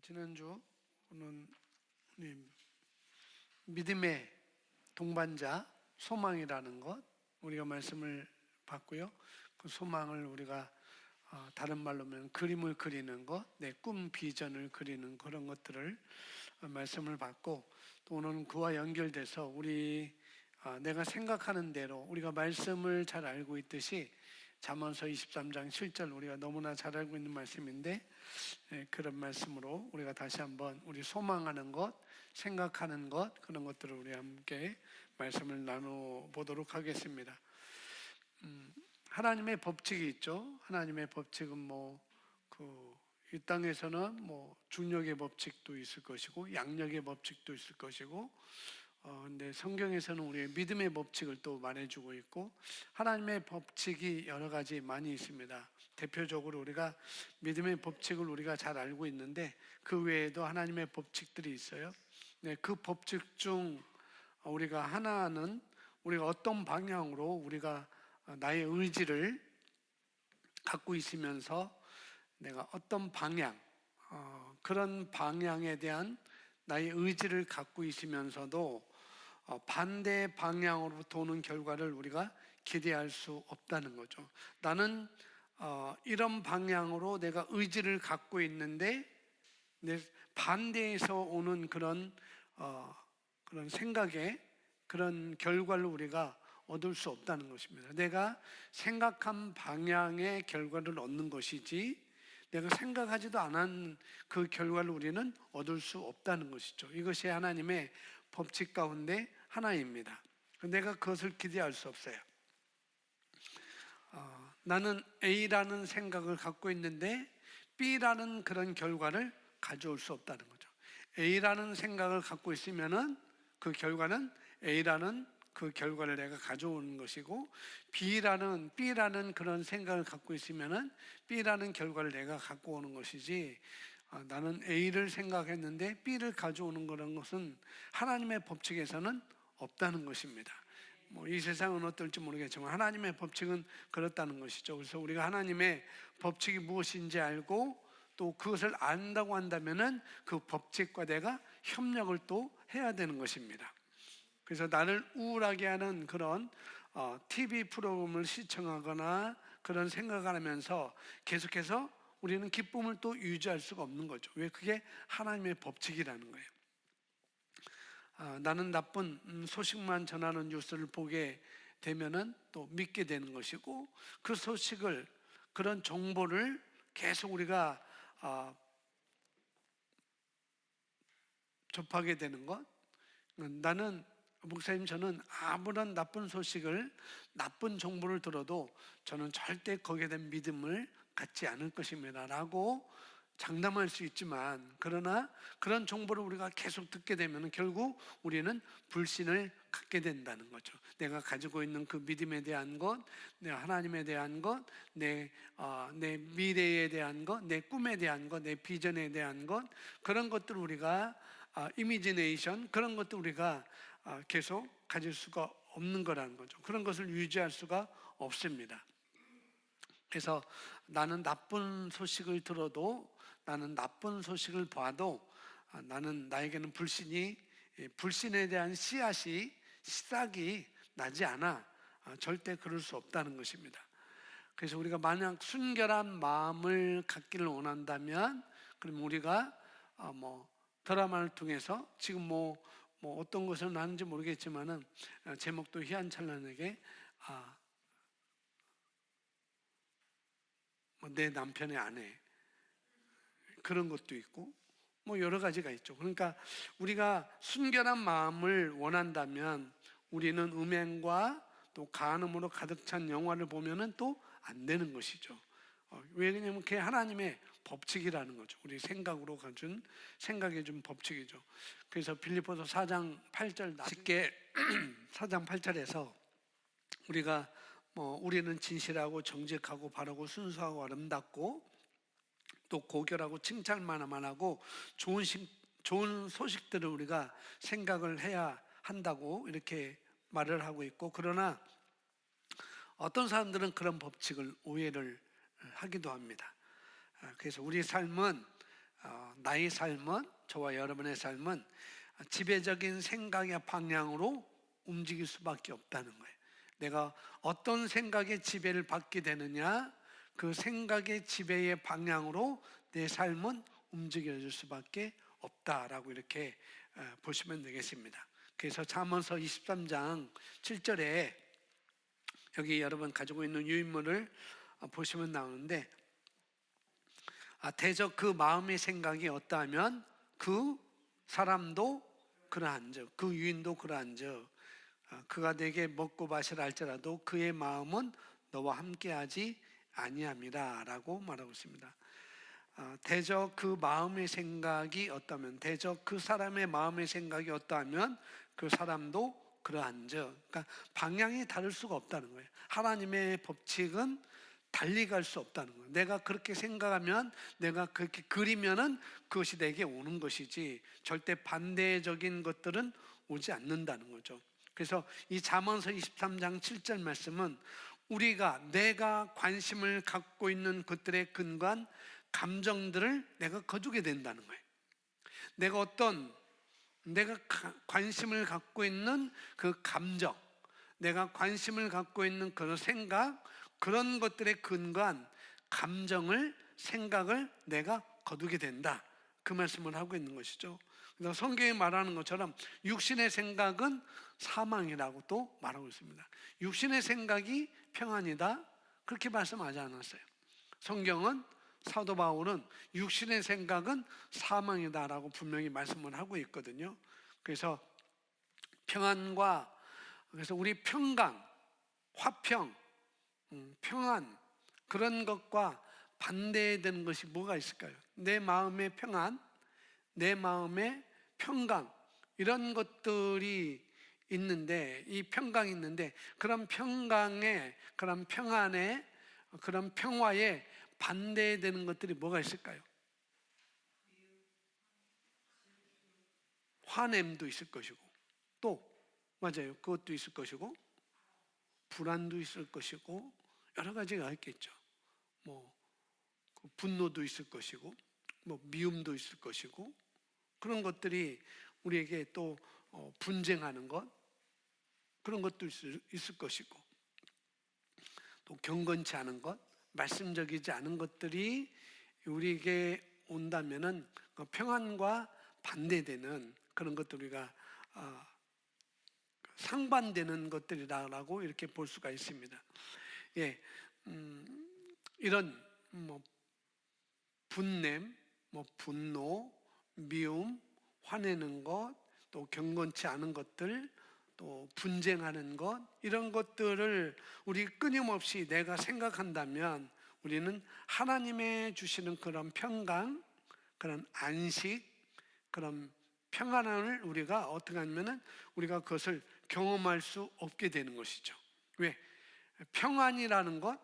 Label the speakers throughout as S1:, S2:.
S1: 지난주는 믿음의 동반자, 소망이라는 것 우리가 말씀을 봤고요. 그 소망을 우리가 다른 말로 하면 그림을 그리는 것, 내 꿈 비전을 그리는 그런 것들을 말씀을 받고, 또 오늘은 그와 연결돼서 내가 생각하는 대로 우리가 말씀을 잘 알고 있듯이 잠언서 23장 7절 우리가 너무나 잘 알고 있는 말씀인데, 그런 말씀으로 우리가 다시 한번 우리 소망하는 것, 생각하는 것, 그런 것들을 우리 함께 말씀을 나눠보도록 하겠습니다. 하나님의 법칙이 있죠. 하나님의 법칙은 이 땅에서는 중력의 법칙도 있을 것이고 양력의 법칙도 있을 것이고, 근데 성경에서는 우리의 믿음의 법칙을 또 말해주고 있고, 하나님의 법칙이 여러 가지 많이 있습니다. 대표적으로 우리가 믿음의 법칙을 우리가 잘 알고 있는데, 그 외에도 하나님의 법칙들이 있어요. 네, 그 법칙 중 우리가 하나는 우리가 어떤 방향으로 우리가 나의 의지를 갖고 있으면서 내가 어떤 방향, 그런 방향에 대한 나의 의지를 갖고 있으면서도 반대 방향으로 도는 결과를 우리가 기대할 수 없다는 거죠. 나는 이런 방향으로 내가 의지를 갖고 있는데 반대에서 오는 그런 생각에 그런 결과를 우리가 얻을 수 없다는 것입니다. 내가 생각한 방향의 결과를 얻는 것이지 내가 생각하지도 않은 그 결과를 우리는 얻을 수 없다는 것이죠. 이것이 하나님의 법칙 가운데 하나입니다. 내가 그것을 기대할 수 없어요. 나는 A라는 생각을 갖고 있는데 B라는 그런 결과를 가져올 수 없다는 거죠. A라는 생각을 갖고 있으면은 그 결과는 A라는 그 결과를 내가 가져오는 것이고, B라는 그런 생각을 갖고 있으면은 B라는 결과를 내가 갖고 오는 것이지, 나는 A를 생각했는데 B를 가져오는 그런 것은 하나님의 법칙에서는 없다는 것입니다. 이 세상은 어떨지 모르겠지만 하나님의 법칙은 그렇다는 것이죠. 그래서 우리가 하나님의 법칙이 무엇인지 알고 또 그것을 안다고 한다면은 그 법칙과 내가 협력을 또 해야 되는 것입니다. 그래서 나를 우울하게 하는 그런 TV 프로그램을 시청하거나 그런 생각을 하면서 계속해서 우리는 기쁨을 또 유지할 수가 없는 거죠. 왜? 그게 하나님의 법칙이라는 거예요. 나는 나쁜 소식만 전하는 뉴스를 보게 되면은 또 믿게 되는 것이고, 그 소식을, 그런 정보를 계속 우리가 접하게 되는 것. 나는 목사님, 저는 아무런 나쁜 소식을, 나쁜 정보를 들어도 저는 절대 거기에 대한 믿음을 갖지 않을 것입니다 라고 장담할 수 있지만, 그러나 그런 정보를 우리가 계속 듣게 되면 결국 우리는 불신을 갖게 된다는 거죠. 내가 가지고 있는 그 믿음에 대한 것, 내 하나님에 대한 것, 내 미래에 대한 것, 내 꿈에 대한 것, 내 비전에 대한 것, 그런 것들을 우리가 이미지네이션, 그런 것도 우리가 계속 가질 수가 없는 거라는 거죠. 그런 것을 유지할 수가 없습니다. 그래서 나는 나쁜 소식을 들어도, 나는 나쁜 소식을 봐도 나에게는 불신에 대한 씨앗이, 씨싹이 나지 않아. 절대 그럴 수 없다는 것입니다. 그래서 우리가 만약 순결한 마음을 갖기를 원한다면, 그럼 우리가 드라마를 통해서 지금 어떤 것을 나는지 모르겠지만은 제목도 희한찬란하게 내 남편의 아내, 그런 것도 있고 여러 가지가 있죠. 그러니까 우리가 순결한 마음을 원한다면 우리는 음행과 또 간음으로 가득 찬 영화를 보면은 또 안 되는 것이죠. 왜냐하면 그게 하나님의 법칙이라는 거죠. 우리 생각으로 가진, 생각해 준 법칙이죠. 그래서 빌립보서 4장 8절 쉽게 4장 8절에서 우리가 우리는 진실하고 정직하고 바르고 순수하고 아름답고 또 고결하고 칭찬만 하고 좋은 소식들을 우리가 생각을 해야 한다고 이렇게 말을 하고 있고, 그러나 어떤 사람들은 그런 법칙을 오해를 하기도 합니다. 그래서 우리 삶은 나의 삶은, 저와 여러분의 삶은 지배적인 생각의 방향으로 움직일 수밖에 없다는 거예요. 내가 어떤 생각의 지배를 받게 되느냐, 그 생각의 지배의 방향으로 내 삶은 움직여질 수밖에 없다라고 이렇게 보시면 되겠습니다. 그래서 잠언서 23장 7절에 여기 여러분 가지고 있는 유인물을 보시면 나오는데, 대적 그 마음의 생각이 어떠하면 그 사람도 그러한즉, 그 유인도 그러한즉, 그가 내게 먹고 마시라 할지라도 그의 마음은 너와 함께하지 아니함이라 라고 말하고 있습니다. 대적 그 마음의 생각이 어떠면, 대적 그 사람의 마음의 생각이 어떠하면 그 사람도 그러한즉, 그러니까 방향이 다를 수가 없다는 거예요. 하나님의 법칙은 달리 갈 수 없다는 거예요. 내가 그렇게 생각하면, 내가 그렇게 그리면은 그것이 내게 오는 것이지 절대 반대적인 것들은 오지 않는다는 거죠. 그래서 이 잠언서 23장 7절 말씀은 내가 관심을 갖고 있는 것들에 근거한 감정들을 내가 거두게 된다는 거예요. 내가 관심을 갖고 있는 그 감정, 내가 관심을 갖고 있는 그런 생각, 그런 것들에 근거한 감정을, 생각을 내가 거두게 된다, 그 말씀을 하고 있는 것이죠. 그래서 성경이 말하는 것처럼 육신의 생각은 사망이라고 또 말하고 있습니다. 육신의 생각이 평안이다, 그렇게 말씀하지 않았어요. 성경은, 사도 바울은 육신의 생각은 사망이다라고 분명히 말씀을 하고 있거든요. 그래서 평안과, 그래서 우리 평강, 화평, 평안, 그런 것과 반대되는 것이 뭐가 있을까요? 내 마음의 평안, 내 마음의 평강, 이런 것들이 있는데, 이 평강이 있는데, 그런 평강에, 그런 평안에, 그런 평화에 반대되는 것들이 뭐가 있을까요? 화냄도 있을 것이고, 또 맞아요, 그것도 있을 것이고, 불안도 있을 것이고, 여러 가지가 있겠죠. 분노도 있을 것이고, 미움도 있을 것이고, 그런 것들이 우리에게 또 분쟁하는 것, 그런 것도 있을 것이고, 또 경건치 않은 것, 말씀적이지 않은 것들이 우리에게 온다면은 그 평안과 반대되는 그런 것들, 우리가 상반되는 것들이라고 이렇게 볼 수가 있습니다. 예, 이런 분냄, 분노, 미움, 화내는 것, 또 경건치 않은 것들, 또 분쟁하는 것, 이런 것들을 우리 끊임없이 내가 생각한다면 우리는 하나님의 주시는 그런 평강, 그런 안식, 그런 평안함을 우리가 어떻게 하냐면은 우리가 그것을 경험할 수 없게 되는 것이죠. 왜? 평안이라는 것,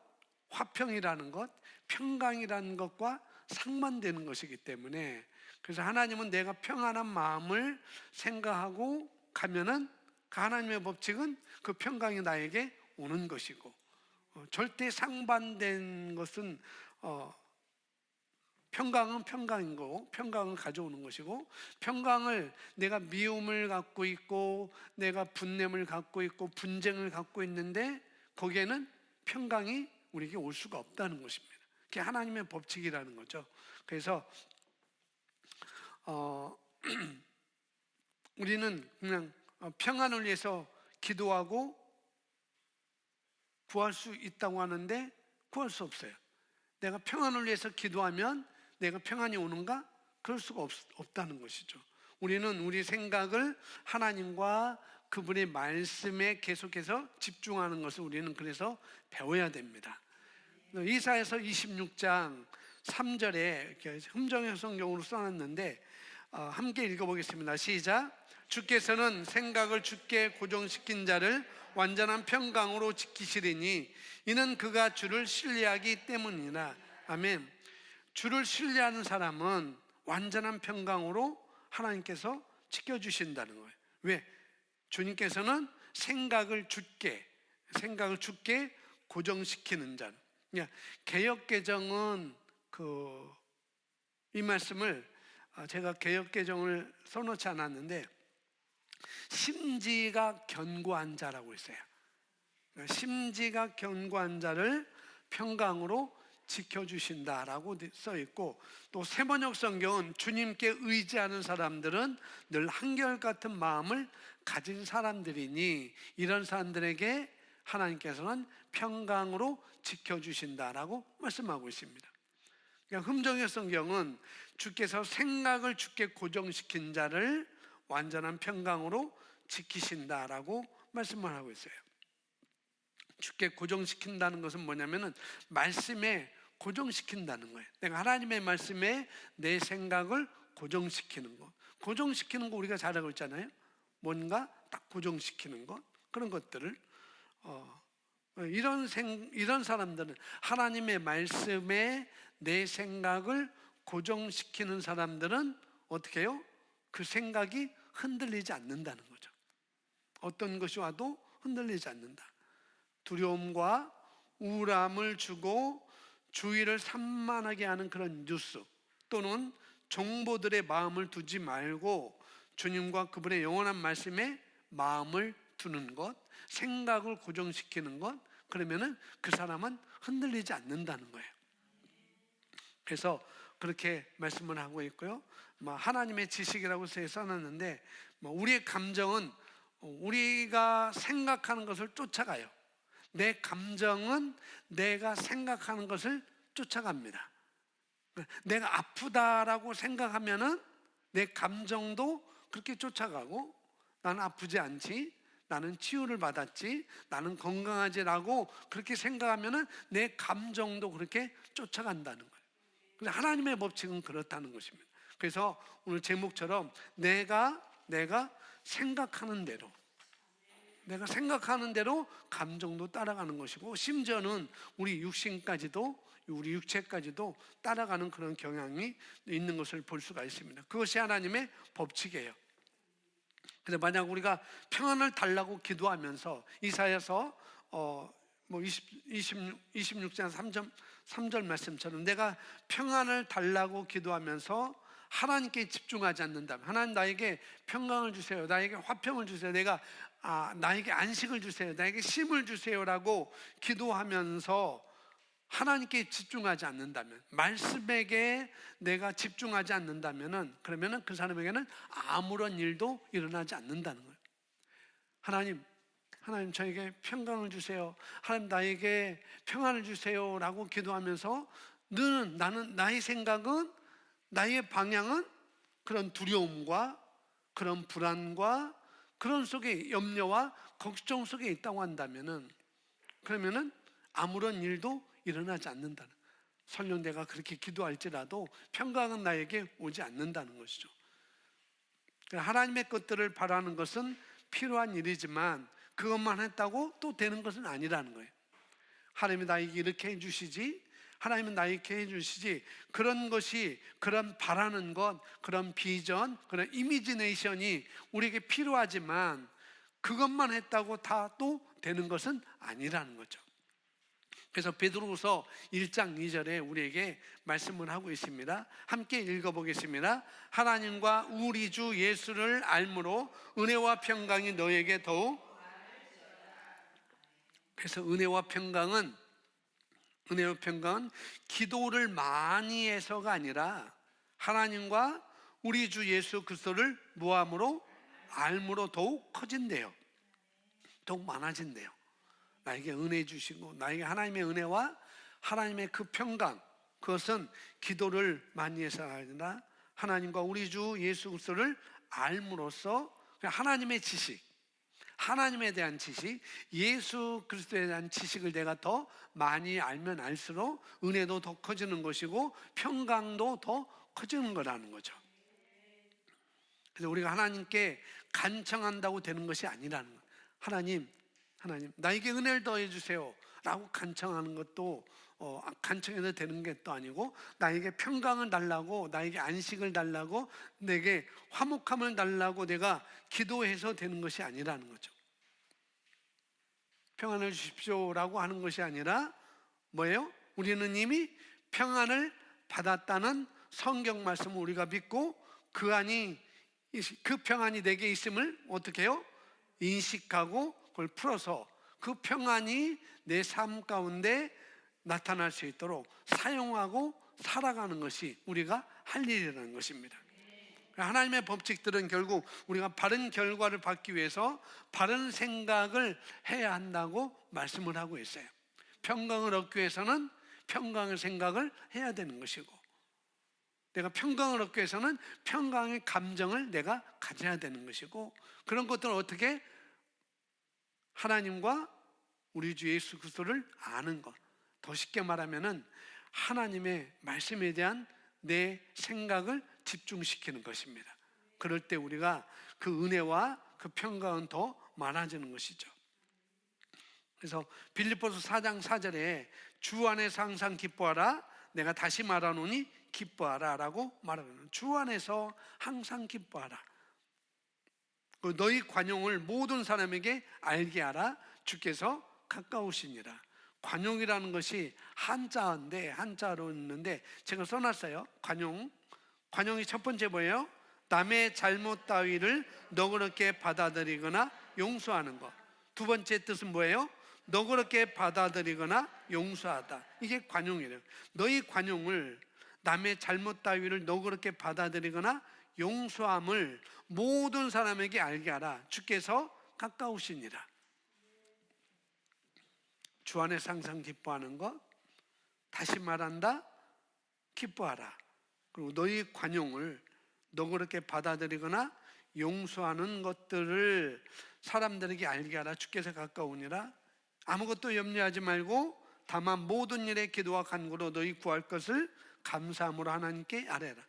S1: 화평이라는 것, 평강이라는 것과 상반되는 것이기 때문에, 그래서 하나님은 내가 평안한 마음을 생각하고 가면은 그 하나님의 법칙은 그 평강이 나에게 오는 것이고, 절대 상반된 것은 평강은 평강인 거고, 평강을 가져오는 것이고, 평강을, 내가 미움을 갖고 있고, 내가 분냄을 갖고 있고, 분쟁을 갖고 있는데 거기에는 평강이 우리에게 올 수가 없다는 것입니다. 그게 하나님의 법칙이라는 거죠. 그래서 우리는 그냥 평안을 위해서 기도하고 구할 수 있다고 하는데 구할 수 없어요. 내가 평안을 위해서 기도하면 내가 평안이 오는가? 그럴 수가 없다는 것이죠. 우리는 우리 생각을 하나님과 그분의 말씀에 계속해서 집중하는 것을 우리는 그래서 배워야 됩니다. 이사야서 26장 3절에 이렇게 흠정의 성경으로 써놨는데 함께 읽어보겠습니다. 시작. 주께서는 생각을 주께 고정시킨 자를 완전한 평강으로 지키시리니 이는 그가 주를 신뢰하기 때문이라. 아멘. 주를 신뢰하는 사람은 완전한 평강으로 하나님께서 지켜주신다는 거예요. 왜? 주님께서는 생각을 주께 고정시키는 자. 개역개정은 이 말씀을 제가 개역개정을 써놓지 않았는데 심지가 견고한 자라고 있어요. 심지가 견고한 자를 평강으로 지켜주신다라고 써 있고, 또 세번역 성경은 주님께 의지하는 사람들은 늘 한결같은 마음을 가진 사람들이니 이런 사람들에게 하나님께서는 평강으로 지켜주신다라고 말씀하고 있습니다. 그러니까 흠정역 성경은 주께서 생각을 주께 고정시킨 자를 완전한 평강으로 지키신다라고 말씀을 하고 있어요. 주께 고정시킨다는 것은 뭐냐면은 말씀에 고정시킨다는 거예요. 내가 하나님의 말씀에 내 생각을 고정시키는 것. 고정시키는 거 우리가 잘하고 있잖아요. 뭔가 딱 고정시키는 것, 그런 것들을 이런 사람들은 하나님의 말씀에 내 생각을 고정시키는 사람들은 어떻게 해요? 그 생각이 흔들리지 않는다는 거죠. 어떤 것이 와도 흔들리지 않는다. 두려움과 우울함을 주고 주의를 산만하게 하는 그런 뉴스 또는 정보들의 마음을 두지 말고 주님과 그분의 영원한 말씀에 마음을 두는 것, 생각을 고정시키는 것, 그러면은 그 사람은 흔들리지 않는다는 거예요. 그래서 그렇게 말씀을 하고 있고요. 하나님의 지식이라고 써놨는데, 우리의 감정은 우리가 생각하는 것을 쫓아가요. 내 감정은 내가 생각하는 것을 쫓아갑니다. 내가 아프다라고 생각하면은 내 감정도 그렇게 쫓아가고, 나는 아프지 않지, 나는 치유를 받았지, 나는 건강하지라고 그렇게 생각하면은 내 감정도 그렇게 쫓아간다는 거예요. 근데 하나님의 법칙은 그렇다는 것입니다. 그래서 오늘 제목처럼 내가 생각하는 대로, 내가 생각하는 대로 감정도 따라가는 것이고, 심지어는 우리 육신까지도, 우리 육체까지도 따라가는 그런 경향이 있는 것을 볼 수가 있습니다. 그것이 하나님의 법칙이에요. 그래서 만약 우리가 평안을 달라고 기도하면서 이사야서 26장 3절 말씀처럼 내가 평안을 달라고 기도하면서 하나님께 집중하지 않는다면, 하나님 나에게 평강을 주세요, 나에게 화평을 주세요, 나에게 안식을 주세요, 나에게 쉼을 주세요라고 기도하면서 하나님께 집중하지 않는다면, 말씀에게 내가 집중하지 않는다면은, 그러면은 그 사람에게는 아무런 일도 일어나지 않는다는 거예요. 하나님 저에게 평강을 주세요, 하나님 나에게 평안을 주세요라고 기도하면서 나는 나의 생각은, 나의 방향은 그런 두려움과 그런 불안과 그런 속에 염려와 걱정 속에 있다고 한다면은, 그러면은 아무런 일도 일어나지 않는다는, 설령 내가 그렇게 기도할지라도 평강은 나에게 오지 않는다는 것이죠. 하나님의 것들을 바라는 것은 필요한 일이지만 그것만 했다고 또 되는 것은 아니라는 거예요. 하나님이 나에게 이렇게 해주시지, 하나님은 나에게 해주시지, 그런 것이, 그런 바라는 것, 그런 비전, 그런 이미지네이션이 우리에게 필요하지만 그것만 했다고 다 또 되는 것은 아니라는 거죠. 그래서 베드로후서 1장 2절에 우리에게 말씀을 하고 있습니다. 함께 읽어보겠습니다. 하나님과 우리 주 예수를 알므로 은혜와 평강이 너에게 더욱. 그래서 은혜와 평강은 기도를 많이 해서가 아니라 하나님과 우리 주 예수 그리스도를 무함으로 알므로 더욱 커진대요. 더욱 많아진대요. 나에게 은혜 주시고, 나에게 하나님의 은혜와 하나님의 그 평강, 그것은 기도를 많이 해서가 아니라 하나님과 우리 주 예수 그리스도를 알므로써, 하나님의 지식, 하나님에 대한 지식, 예수 그리스도에 대한 지식을 내가 더 많이 알면 알수록 은혜도 더 커지는 것이고 평강도 더 커지는 거라는 거죠. 그래서 우리가 하나님께 간청한다고 되는 것이 아니라는 거예요. 하나님 나에게 은혜를 더해 주세요 라고 간청하는 것도 간청해도 되는 게 또 아니고, 나에게 평강을 달라고, 나에게 안식을 달라고, 내게 화목함을 달라고 내가 기도해서 되는 것이 아니라는 거죠. 평안을 주십시오라고 하는 것이 아니라 뭐예요? 우리는 이미 평안을 받았다는 성경 말씀을 우리가 믿고 그 평안이 내게 있음을 어떻게 해요? 인식하고 그걸 풀어서 그 평안이 내 삶 가운데 나타날 수 있도록 사용하고 살아가는 것이 우리가 할 일이라는 것입니다. 하나님의 법칙들은 결국 우리가 바른 결과를 받기 위해서 바른 생각을 해야 한다고 말씀을 하고 있어요. 평강을 얻기 위해서는 평강의 생각을 해야 되는 것이고, 내가 평강을 얻기 위해서는 평강의 감정을 내가 가져야 되는 것이고, 그런 것들을 어떻게 하나님과 우리 주 예수 그리스도를 아는 것, 더 쉽게 말하면은 하나님의 말씀에 대한 내 생각을 집중시키는 것입니다. 그럴 때 우리가 그 은혜와 그 평강은 더 많아지는 것이죠. 그래서 빌립보서 4장 4절에 주 안에서 항상 기뻐하라, 내가 다시 말하노니 기뻐하라 라고 말하는, 주 안에서 항상 기뻐하라. 너희 관용을 모든 사람에게 알게 하라, 주께서 가까우시니라. 관용이라는 것이 한자로 있는데 제가 써놨어요. 관용이 첫 번째 뭐예요? 남의 잘못 따위를 너그럽게 받아들이거나 용서하는 것. 두 번째 뜻은 뭐예요? 너그럽게 받아들이거나 용서하다. 이게 관용이래요. 너희 관용을, 남의 잘못 따위를 너그럽게 받아들이거나 용서함을 모든 사람에게 알게 하라, 주께서 가까우시니라. 주 안에서 항상 기뻐하는 것, 다시 말한다, 기뻐하라. 그리고 너희 관용을 너그럽게 받아들이거나 용서하는 것들을 사람들에게 알게 하라, 주께서 가까우니라. 아무것도 염려하지 말고 다만 모든 일에 기도와 간구로 너희 구할 것을 감사함으로 하나님께 아뢰라.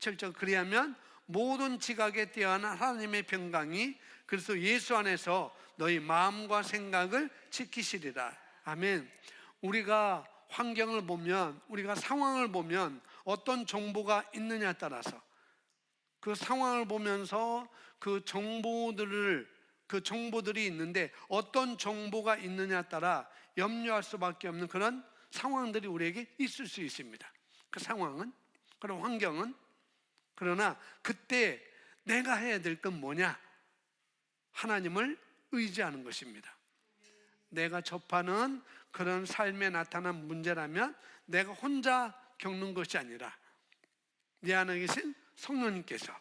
S1: 7절, 그리하면 모든 지각에 뛰어난 하나님의 평강이 그래서 예수 안에서 너희 마음과 생각을 지키시리라. 아멘. 우리가 환경을 보면, 우리가 상황을 보면 어떤 정보가 있느냐에 따라서 그 상황을 보면서 그 정보들이 있는데 어떤 정보가 있느냐에 따라 염려할 수밖에 없는 그런 상황들이 우리에게 있을 수 있습니다. 그 상황은, 그런 환경은. 그러나 그때 내가 해야 될 건 뭐냐? 하나님을 의지하는 것입니다. 내가 접하는 그런 삶에 나타난 문제라면 내가 혼자 겪는 것이 아니라 내 안에 계신 성령님께서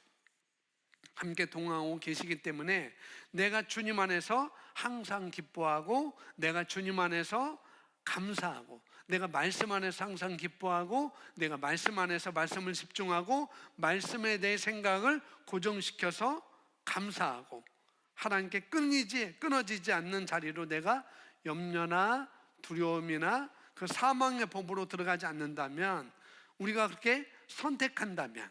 S1: 함께 동행하고 계시기 때문에 내가 주님 안에서 항상 기뻐하고, 내가 주님 안에서 감사하고, 내가 말씀 안에서 항상 기뻐하고, 내가 말씀 안에서 말씀을 집중하고 말씀에 내 생각을 고정시켜서 감사하고, 하나님께 끊어지지 않는 자리로 내가 염려나 두려움이나 그 사망의 법으로 들어가지 않는다면, 우리가 그렇게 선택한다면,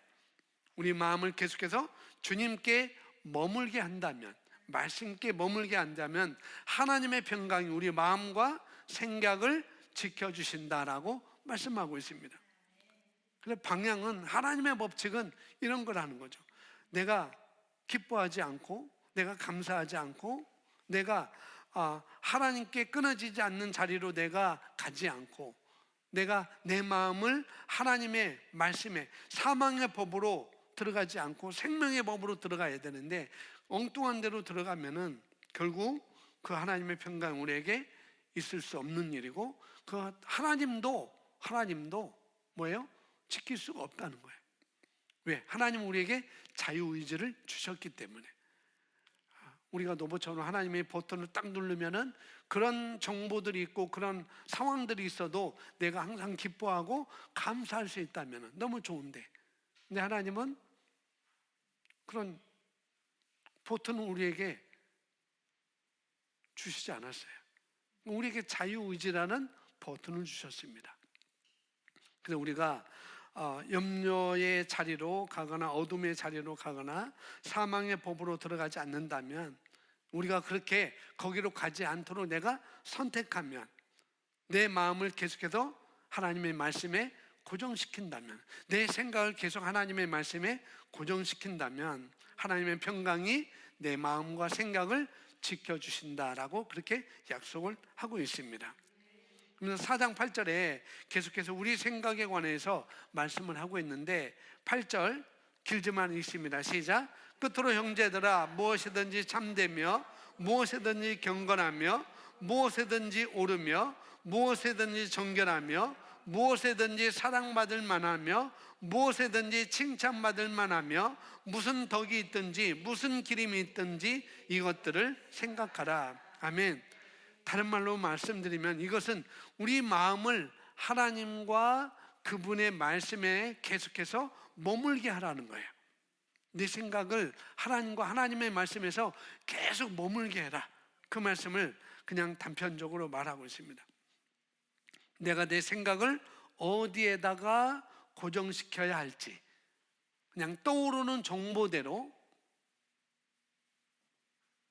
S1: 우리 마음을 계속해서 주님께 머물게 한다면, 말씀께 머물게 한다면 하나님의 평강이 우리 마음과 생각을 지켜주신다라고 말씀하고 있습니다. 그래서 방향은, 하나님의 법칙은 이런 거라는 거죠. 내가 기뻐하지 않고, 내가 감사하지 않고, 내가 하나님께 끊어지지 않는 자리로 내가 가지 않고, 내가 내 마음을 하나님의 말씀에, 사망의 법으로 들어가지 않고 생명의 법으로 들어가야 되는데 엉뚱한 데로 들어가면은 결국 그 하나님의 평강 우리에게 있을 수 없는 일이고, 그 하나님도 뭐예요? 지킬 수가 없다는 거예요. 왜? 하나님은 우리에게 자유의지를 주셨기 때문에. 우리가 로봇처럼 하나님의 버튼을 딱 누르면은 그런 정보들이 있고 그런 상황들이 있어도 내가 항상 기뻐하고 감사할 수 있다면 너무 좋은데, 근데 하나님은 그런 버튼을 우리에게 주시지 않았어요. 우리에게 자유의지라는 버튼을 주셨습니다. 그래서 우리가 염려의 자리로 가거나 어둠의 자리로 가거나 사망의 법으로 들어가지 않는다면, 우리가 그렇게 거기로 가지 않도록 내가 선택하면, 내 마음을 계속해서 하나님의 말씀에 고정시킨다면, 내 생각을 계속 하나님의 말씀에 고정시킨다면 하나님의 평강이 내 마음과 생각을 지켜주신다라고 그렇게 약속을 하고 있습니다. 그러면서 4장 8절에 계속해서 우리 생각에 관해서 말씀을 하고 있는데 8절 길지만 있습니다. 시작. 끝으로 형제들아 무엇이든지 참되며 무엇이든지 경건하며 무엇이든지 옳으며 무엇이든지 정결하며 무엇이든지 사랑받을 만하며 무엇이든지 칭찬받을 만하며 무슨 덕이 있든지 무슨 기림이 있든지 이것들을 생각하라. 아멘. 다른 말로 말씀드리면 이것은 우리 마음을 하나님과 그분의 말씀에 계속해서 머물게 하라는 거예요. 내 생각을 하나님과 하나님의 말씀에서 계속 머물게 해라. 그 말씀을 그냥 단편적으로 말하고 있습니다. 내가 내 생각을 어디에다가 고정시켜야 할지 그냥 떠오르는 정보대로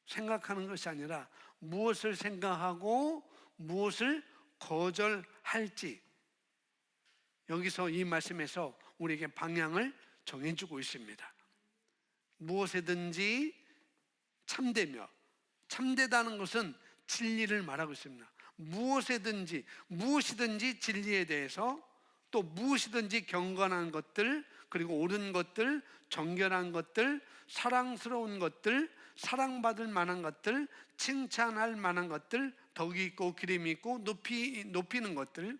S1: 생각하는 것이 아니라 무엇을 생각하고 무엇을 거절할지 여기서 이 말씀에서 우리에게 방향을 정해주고 있습니다. 무엇이든지 참되며, 참되다는 것은 진리를 말하고 있습니다. 무엇이든지 진리에 대해서, 또 무엇이든지 경건한 것들, 그리고 옳은 것들, 정결한 것들, 사랑스러운 것들, 사랑받을 만한 것들, 칭찬할 만한 것들, 덕이 있고 기림이 있고 높이는 것들,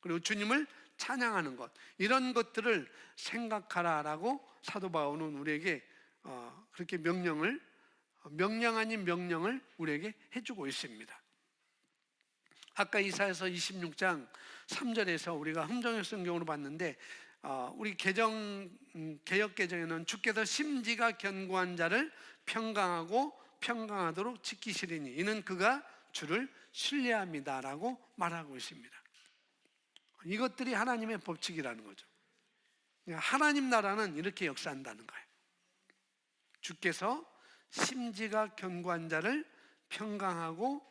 S1: 그리고 주님을 찬양하는 것, 이런 것들을 생각하라라고 사도 바울은 우리에게 그렇게 명령 아닌 명령을 우리에게 해주고 있습니다. 아까 이사야서 26장 3절에서 우리가 흥정역 성경으로 봤는데 우리 개역 개정에는 주께서 심지가 견고한 자를 평강하도록 지키시리니 이는 그가 주를 신뢰합니다라고 말하고 있습니다. 이것들이 하나님의 법칙이라는 거죠. 하나님 나라는 이렇게 역사한다는 거예요. 주께서 심지가 견고한 자를 평강으로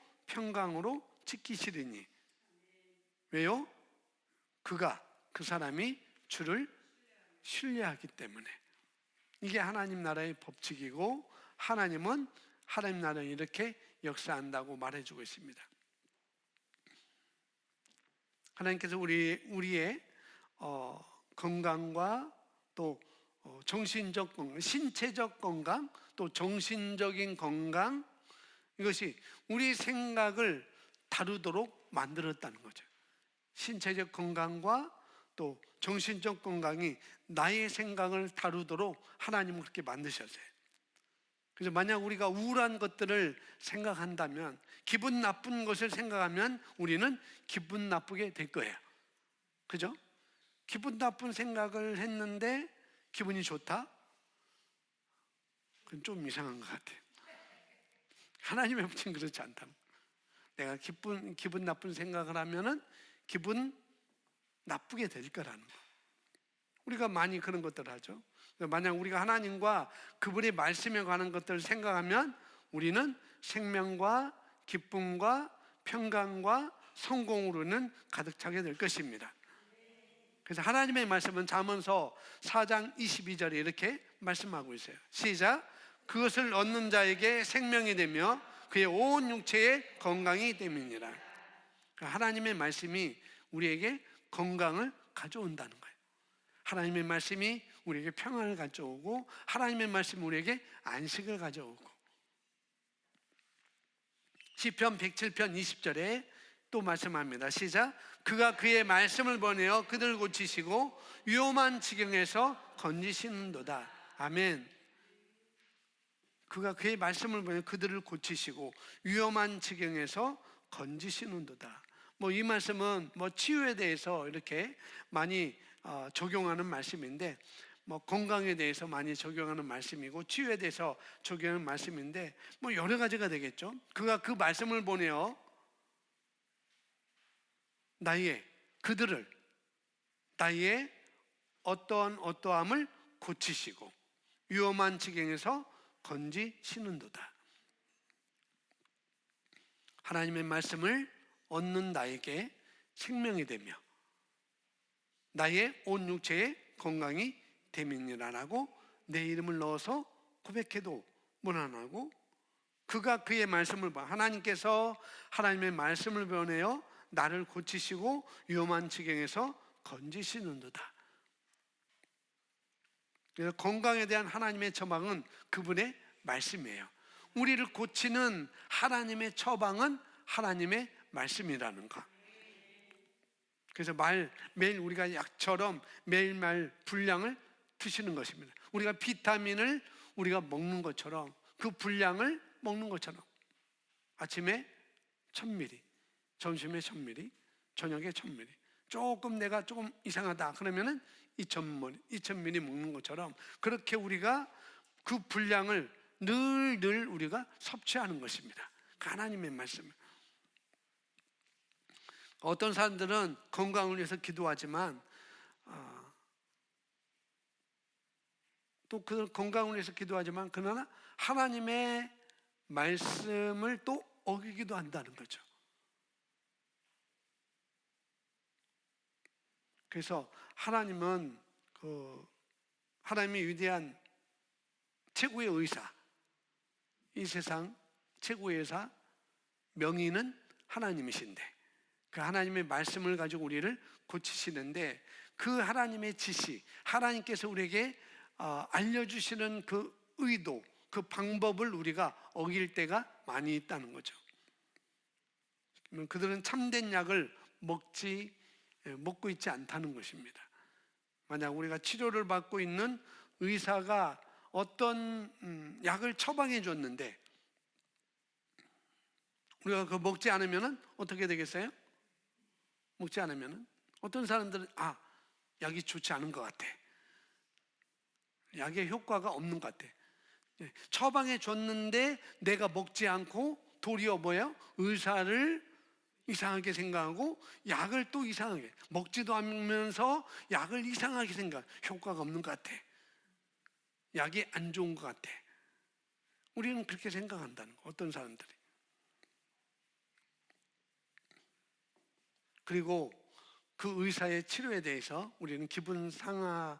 S1: 지키시리니. 왜요? 그 사람이 주를 신뢰하기 때문에. 이게 하나님 나라의 법칙이고 하나님 나라는 이렇게 역사한다고 말해주고 있습니다. 하나님께서 우리의 건강과 또 정신적 건강, 신체적 건강, 또 정신적인 건강, 이것이 우리 생각을 다루도록 만들었다는 거죠. 신체적 건강과 또 정신적 건강이 나의 생각을 다루도록 하나님은 그렇게 만드셨어요. 그래서 만약 우리가 우울한 것들을 생각한다면, 기분 나쁜 것을 생각하면 우리는 기분 나쁘게 될 거예요. 그죠? 기분 나쁜 생각을 했는데 기분이 좋다? 그건 좀 이상한 것 같아요. 하나님의 법칙은 그렇지 않다. 내가 기분 나쁜 생각을 하면은 기분 나쁘게 될 거라는 거. 우리가 많이 그런 것들을 하죠. 만약 우리가 하나님과 그분의 말씀에 관한 것들을 생각하면 우리는 생명과 기쁨과 평강과 성공으로는 가득 차게 될 것입니다. 그래서 하나님의 말씀은 잠언서 4장 22절에 이렇게 말씀하고 있어요. 시작. 그것을 얻는 자에게 생명이 되며 그의 온 육체에 건강이 됨이니라. 하나님의 말씀이 우리에게 건강을 가져온다는 거예요. 하나님의 말씀이 우리에게 평안을 가져오고 하나님의 말씀이 우리에게 안식을 가져오고. 시편 107편 20절에 또 말씀합니다. 시작. 그가 그의 말씀을 보내어 그들을 고치시고 위험한 지경에서 건지시는도다. 아멘. 그가 그의 말씀을 보내어 그들을 고치시고 위험한 지경에서 건지시는도다. 이 말씀은 치유에 대해서 이렇게 많이 적용하는 말씀인데, 건강에 대해서 많이 적용하는 말씀이고 치유에 대해서 적용하는 말씀인데 여러 가지가 되겠죠. 그가 그 말씀을 보내어 나의 어떠함을 고치시고 위험한 지경에서 건지시는도다. 하나님의 말씀을 얻는 나에게 생명이 되며 나의 온 육체에 건강이 됨이니라라고 내 이름을 넣어서 고백해도 무난하고, 그가 그의 말씀을 하나님께서 하나님의 말씀을 보내어 나를 고치시고 위험한 지경에서 건지시는도다. 그래서 건강에 대한 하나님의 처방은 그분의 말씀이에요. 우리를 고치는 하나님의 처방은 하나님의 말씀이라는 거. 그래서 매일 우리가 약처럼 매일매일 분량을 드시는 것입니다. 우리가 비타민을 우리가 먹는 것처럼 그 분량을 먹는 것처럼 아침에 1000ml, 점심에 1000ml, 저녁에 1000ml. 조금 내가 조금 이상하다 그러면은 2000ml 먹는 것처럼 그렇게 우리가 그 분량을 늘 우리가 섭취하는 것입니다. 하나님의 말씀. 어떤 사람들은 건강을 위해서 기도하지만 또 그 건강을 위해서 기도하지만 그러나 하나님의 말씀을 또 어기기도 한다는 거죠. 그래서 하나님은 하나님의 위대한 최고의 의사, 이 세상 최고의 의사 명의는 하나님이신데 그 하나님의 말씀을 가지고 우리를 고치시는데 그 하나님의 지시, 하나님께서 우리에게 알려주시는 그 의도, 그 방법을 우리가 어길 때가 많이 있다는 거죠. 그들은 참된 약을 먹고 있지 않다는 것입니다. 만약 우리가 치료를 받고 있는 의사가 어떤 약을 처방해 줬는데 우리가 그거 먹지 않으면 어떻게 되겠어요? 먹지 않으면 어떤 사람들은 약이 좋지 않은 것 같아. 약의 효과가 없는 것 같아. 처방해 줬는데 내가 먹지 않고 도리어 뭐예요? 의사를 이상하게 생각하고 약을 또 이상하게 먹지도 않으면서 약을 이상하게 생각. 효과가 없는 것 같아. 약이 안 좋은 것 같아. 우리는 그렇게 생각한다는 거. 어떤 사람들이. 그리고 그 의사의 치료에 대해서 우리는 기분 상해합니다.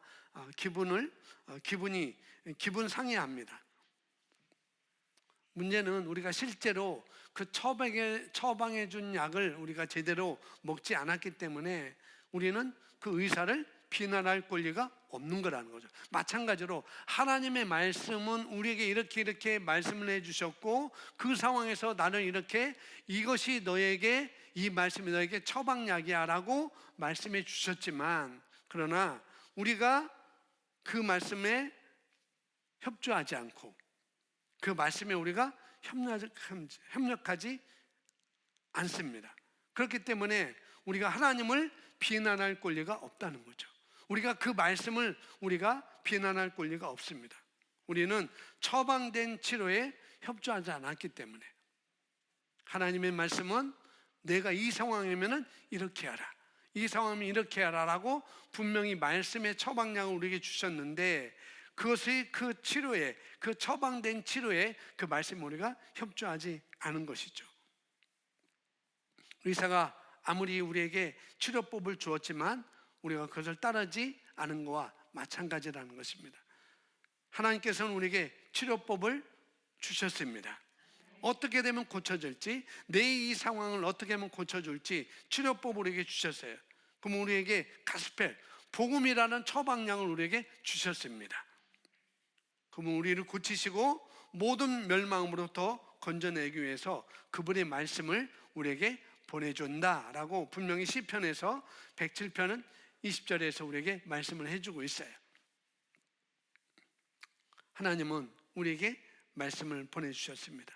S1: 문제는 우리가 실제로 그 처방해 준 약을 우리가 제대로 먹지 않았기 때문에 우리는 그 의사를 비난할 권리가 없는 거라는 거죠. 마찬가지로 하나님의 말씀은 우리에게 이렇게 말씀을 해주셨고 그 상황에서 나는 이렇게 이것이 너에게 이 말씀이 너에게 처방약이야 라고 말씀해 주셨지만 그러나 우리가 그 말씀에 협조하지 않고 그 말씀에 우리가 협력하지 않습니다. 그렇기 때문에 우리가 하나님을 비난할 권리가 없다는 거죠. 우리가 그 말씀을 우리가 비난할 권리가 없습니다. 우리는 처방된 치료에 협조하지 않았기 때문에 하나님의 말씀은 내가 이 상황이면 이렇게 하라, 이 상황이면 이렇게 하라라고 분명히 말씀의 처방약을 우리에게 주셨는데 그것이 그 치료에, 그 처방된 치료에 그 말씀을 우리가 협조하지 않은 것이죠. 의사가 아무리 우리에게 치료법을 주었지만 우리가 그것을 따르지 않은 것과 마찬가지라는 것입니다. 하나님께서는 우리에게 치료법을 주셨습니다. 어떻게 되면 고쳐질지, 내 이 상황을 어떻게 하면 고쳐줄지 치료법을 우리에게 주셨어요. 그럼 우리에게 가스펠, 복음이라는 처방약을 우리에게 주셨습니다. 그러면 우리를 고치시고 모든 멸망으로부터 건져내기 위해서 그분의 말씀을 우리에게 보내준다라고 분명히 시편에서 107편은 20절에서 우리에게 말씀을 해주고 있어요. 하나님은 우리에게 말씀을 보내주셨습니다.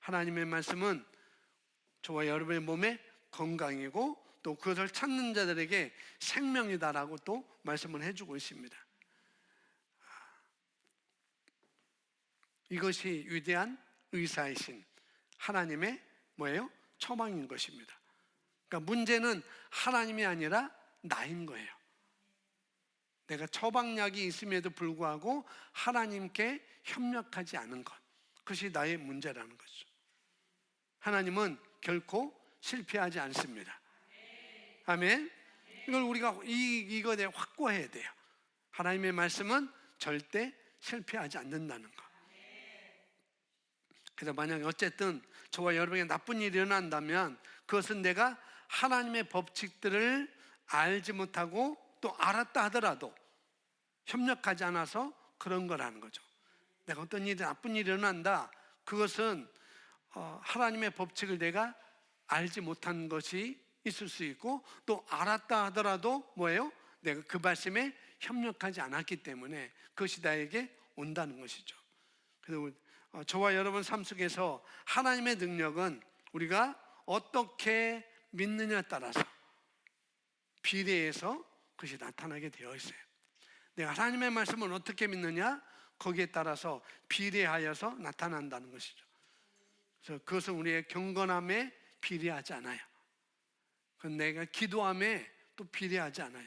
S1: 하나님의 말씀은 저와 여러분의 몸에 건강이고 또 그것을 찾는 자들에게 생명이다라고 또 말씀을 해주고 있습니다. 이것이 위대한 의사이신 하나님의 뭐예요? 처방인 것입니다. 그러니까 문제는 하나님이 아니라 나인 거예요. 내가 처방약이 있음에도 불구하고 하나님께 협력하지 않은 것, 그것이 나의 문제라는 거죠. 하나님은 결코 실패하지 않습니다. 아멘. 이걸 우리가 이거에 대해 확고해야 돼요. 하나님의 말씀은 절대 실패하지 않는다는 것. 그래서 만약에 어쨌든 저와 여러분에게 나쁜 일이 일어난다면 그것은 내가 하나님의 법칙들을 알지 못하고 또 알았다 하더라도 협력하지 않아서 그런 거라는 거죠. 내가 어떤 일이 나쁜 일이 일어난다. 그것은 하나님의 법칙을 내가 알지 못한 것이 있을 수 있고, 또 알았다 하더라도 뭐예요? 내가 그 말씀에 협력하지 않았기 때문에 그것이 나에게 온다는 것이죠. 그래서 저와 여러분 삶 속에서 하나님의 능력은 우리가 어떻게 믿느냐에 따라서 비례해서 그것이 나타나게 되어 있어요. 내가 하나님의 말씀을 어떻게 믿느냐, 거기에 따라서 비례하여서 나타난다는 것이죠. 그래서 그것은 우리의 경건함에 비례하지 않아요. 그건 내가 기도함에 또 비례하지 않아요.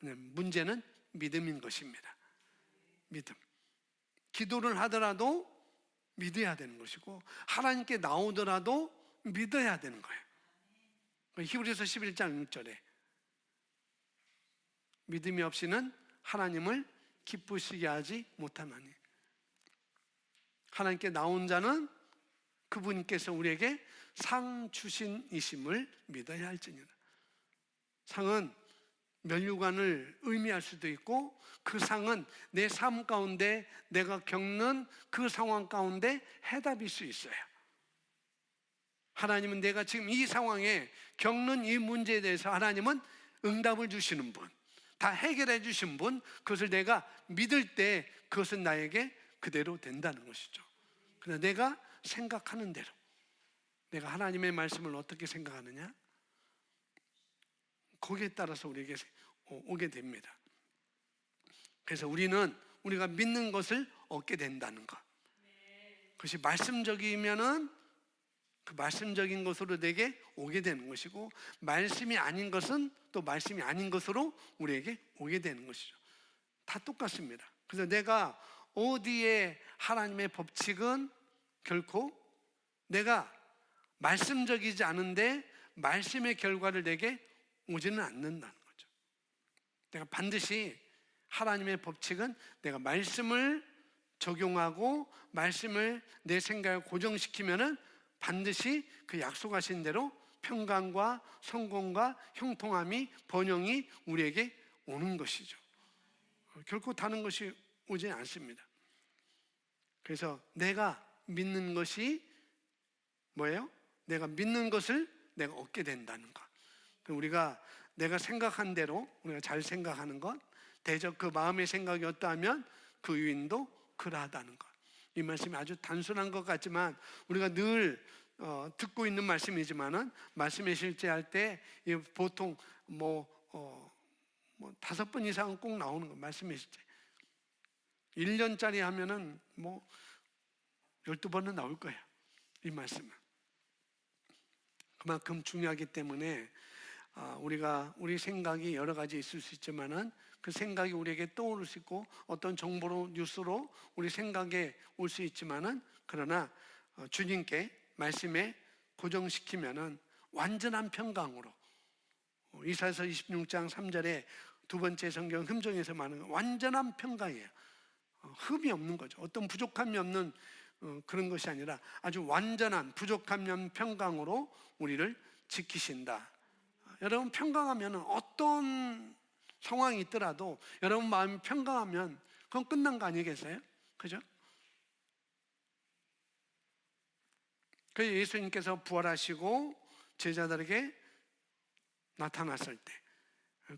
S1: 문제는 믿음인 것입니다. 믿음. 기도를 하더라도 믿어야 되는 것이고, 하나님께 나오더라도 믿어야 되는 거예요. 히브리서 11장 6절에 믿음이 없이는 하나님을 기쁘시게 하지 못하나니, 하나님께 나온 자는 그분께서 우리에게 상 주신 이심을 믿어야 할지니라. 상은 면류관을 의미할 수도 있고, 그 상은 내 삶 가운데 내가 겪는 그 상황 가운데 해답일 수 있어요. 하나님은 내가 지금 이 상황에 겪는 이 문제에 대해서 하나님은 응답을 주시는 분, 다 해결해 주신 분, 그것을 내가 믿을 때 그것은 나에게 그대로 된다는 것이죠. 그러나 내가 생각하는 대로, 내가 하나님의 말씀을 어떻게 생각하느냐, 거기에 따라서 우리에게 오게 됩니다. 그래서 우리가 믿는 것을 얻게 된다는 것, 그것이 말씀적이면은 그 말씀적인 것으로 내게 오게 되는 것이고, 말씀이 아닌 것은 또 말씀이 아닌 것으로 우리에게 오게 되는 것이죠. 다 똑같습니다. 그래서 내가 어디에 하나님의 법칙은 결코 내가 말씀적이지 않은데 말씀의 결과를 내게 오지는 않는다는 거죠. 내가 반드시 하나님의 법칙은 내가 말씀을 적용하고 말씀을 내 생각에 고정시키면은 반드시 그 약속하신 대로 평강과 성공과 형통함이, 번영이 우리에게 오는 것이죠. 결코 다른 것이 오지 않습니다. 그래서 내가 믿는 것이 뭐예요? 내가 믿는 것을 내가 얻게 된다는 것. 우리가 내가 생각한 대로 우리가 잘 생각하는 것, 대적 그 마음의 생각이 어떠하면 그 유인도 그러하다는 것. 이 말씀이 아주 단순한 것 같지만 우리가 늘 듣고 있는 말씀이지만은 말씀에 실제할 때 보통 5번 이상은 꼭 나오는 거, 말씀에 실제. 1년짜리 하면은 12번은 나올 거예요. 이 말씀은. 그만큼 중요하기 때문에 우리 생각이 여러 가지 있을 수 있지만은 그 생각이 우리에게 떠오를 수 있고, 어떤 정보로, 뉴스로 우리 생각에 올 수 있지만은, 그러나 주님께 말씀에 고정시키면은 완전한 평강으로, 이사야서 26장 3절에 두 번째 성경 흠정에서 말하는 완전한 평강이에요. 흠이 없는 거죠. 어떤 부족함이 없는 그런 것이 아니라 아주 완전한 부족함이 없는 평강으로 우리를 지키신다. 여러분, 평강하면 어떤 상황이 있더라도 여러분 마음이 평강하면 그건 끝난 거 아니겠어요? 그죠? 그래서 예수님께서 부활하시고 제자들에게 나타났을 때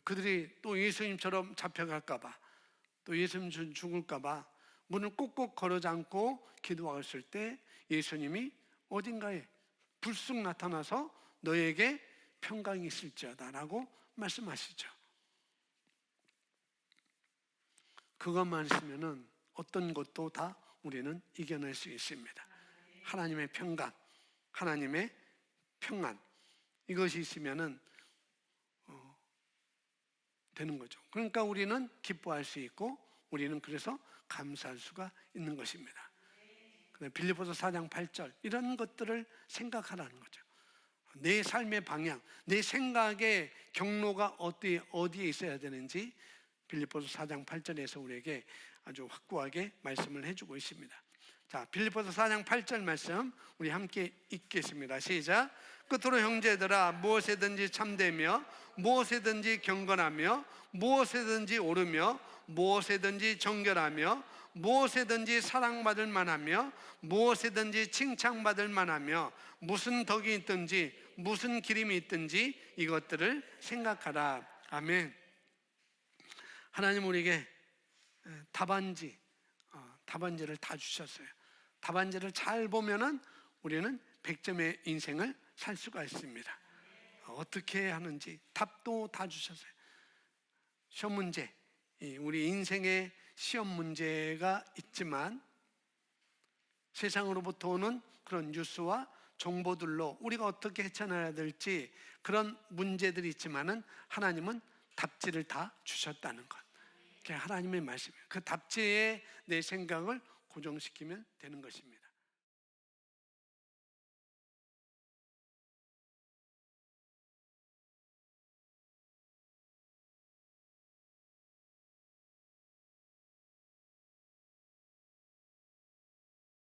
S1: 그들이 또 예수님처럼 잡혀갈까봐, 또 예수님 죽을까봐 문을 꼭꼭 걸어 잠고 기도하였을 때 예수님이 어딘가에 불쑥 나타나서 너에게 평강이 있을지어다 라고 말씀하시죠. 그것만 있으면은 어떤 것도 다 우리는 이겨낼 수 있습니다. 하나님의 평강, 하나님의 평안, 이것이 있으면은 되는 거죠. 그러니까 우리는 기뻐할 수 있고, 우리는 그래서 감사할 수가 있는 것입니다. 빌립보서 4장 8절, 이런 것들을 생각하라는 거죠. 내 삶의 방향, 내 생각의 경로가 어디에 있어야 되는지 빌립보서 4장 8절에서 우리에게 아주 확고하게 말씀을 해주고 있습니다. 자, 빌립보서 4장 8절 말씀 우리 함께 읽겠습니다. 시작. 끝으로 형제들아, 무엇에든지 참되며 무엇에든지 경건하며 무엇에든지 오르며 무엇에든지 정결하며 무엇에든지 사랑받을 만하며 무엇에든지 칭찬받을 만하며 무슨 덕이 있든지 무슨 기림이 있든지 이것들을 생각하라. 아멘. 하나님 우리에게 답안지를 다 주셨어요. 답안지를 잘 보면은 우리는 100점의 인생을 살 수가 있습니다. 어떻게 하는지 답도 다 주셨어요. 시험 문제, 우리 인생의 시험 문제가 있지만 세상으로부터 오는 그런 뉴스와 정보들로 우리가 어떻게 헤쳐나가야 될지 그런 문제들이 있지만은 하나님은 답지를 다 주셨다는 것. 그게 하나님의 말씀이에요. 그 답지에 내 생각을 고정시키면 되는 것입니다.